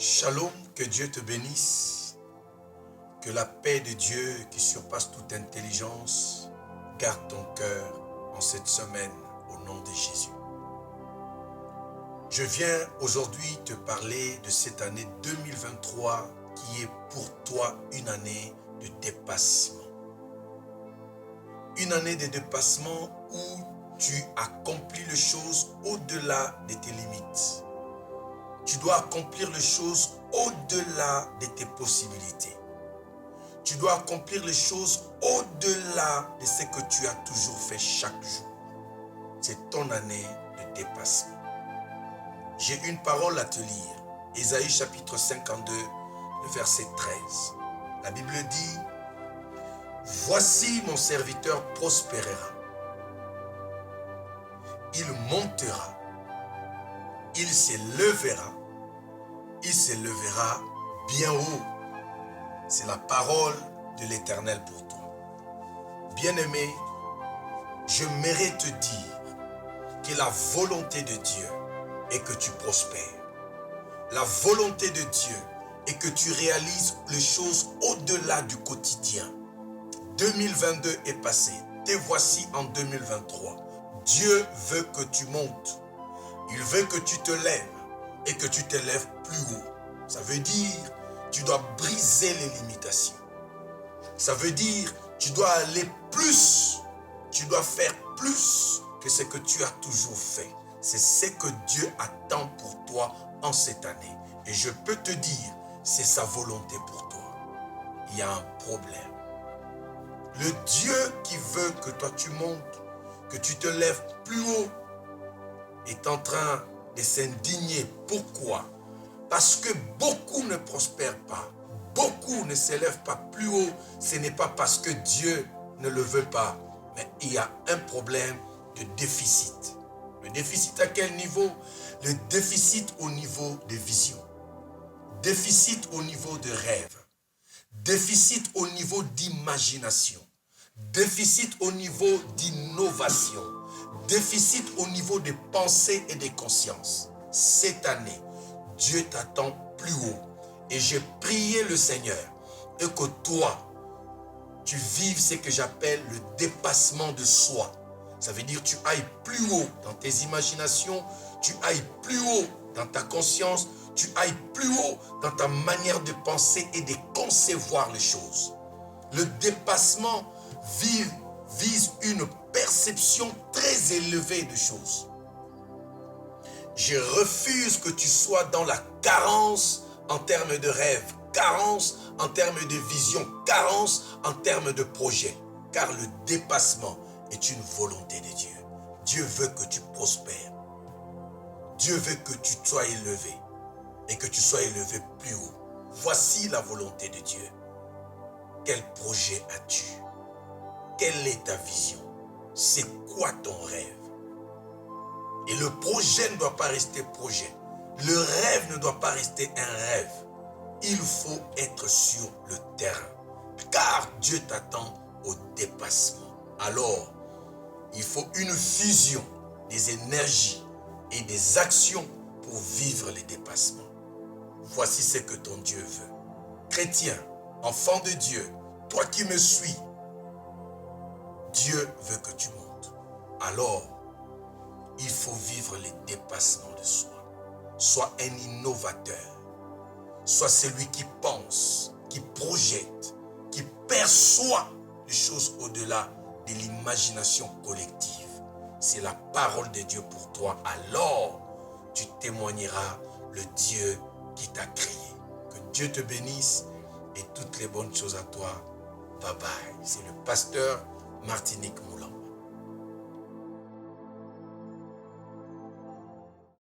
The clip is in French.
Shalom, que Dieu te bénisse, que la paix de Dieu qui surpasse toute intelligence garde ton cœur en cette semaine au nom de Jésus. Je viens aujourd'hui te parler de cette année 2023 qui est pour toi une année de dépassement. Une année de dépassement où tu accomplis les choses au-delà de tes limites. Tu dois accomplir les choses au-delà de tes possibilités. Tu dois accomplir les choses au-delà de ce que tu as toujours fait chaque jour. C'est ton année de dépassement. J'ai une parole à te lire. Ésaïe chapitre 52, le verset 13. La Bible dit, « Voici mon serviteur prospérera. Il montera. Il s'élèvera bien haut. » C'est la parole de l'Éternel pour toi. Bien-aimé, je mérite te dire que la volonté de Dieu est que tu prospères. La volonté de Dieu est que tu réalises les choses au-delà du quotidien. 2022 est passé. Te voici en 2023. Dieu veut que tu montes. Il veut que tu te lèves et que tu te lèves plus haut. Ça veut dire, tu dois briser les limitations. Ça veut dire, tu dois aller plus. Tu dois faire plus que ce que tu as toujours fait. C'est ce que Dieu attend pour toi en cette année. Et je peux te dire, c'est sa volonté pour toi. Il y a un problème. Le Dieu qui veut que toi tu montes, que tu te lèves plus haut, est en train de s'indigner. Pourquoi? Parce que beaucoup ne prospèrent pas. Beaucoup ne s'élèvent pas plus haut. Ce n'est pas parce que Dieu ne le veut pas. Mais il y a un problème de déficit. Le déficit à quel niveau? Le déficit au niveau de vision. Déficit au niveau de rêve. Déficit au niveau d'imagination. Déficit au niveau d'innovation. Déficit au niveau des pensées et des consciences. Cette année, Dieu t'attend plus haut. Et j'ai prié le Seigneur et que toi, tu vives ce que j'appelle le dépassement de soi. Ça veut dire que tu ailles plus haut dans tes imaginations, tu ailles plus haut dans ta conscience, tu ailles plus haut dans ta manière de penser et de concevoir les choses. Le dépassement vise une perception très élevée de choses. Je refuse que tu sois dans la carence en termes de rêve, carence en termes de vision, carence en termes de projet. Car le dépassement est une volonté de Dieu. Dieu veut que tu prospères. Dieu veut que tu sois élevé et que tu sois élevé plus haut. Voici la volonté de Dieu. Quel projet as-tu? Quelle est ta vision? C'est quoi ton rêve? Et le projet ne doit pas rester projet. Le rêve ne doit pas rester un rêve. Il faut être sur le terrain. Car Dieu t'attend au dépassement. Alors, il faut une fusion des énergies et des actions pour vivre les dépassements. Voici ce que ton Dieu veut. Chrétien, enfant de Dieu, toi qui me suis, Dieu veut que tu montes. Alors, il faut vivre les dépassements de soi. Sois un innovateur. Sois celui qui pense, qui projette, qui perçoit les choses au-delà de l'imagination collective. C'est la parole de Dieu pour toi. Alors, tu témoigneras le Dieu qui t'a créé. Que Dieu te bénisse et toutes les bonnes choses à toi. Bye bye. C'est le pasteur Martinique Moulan.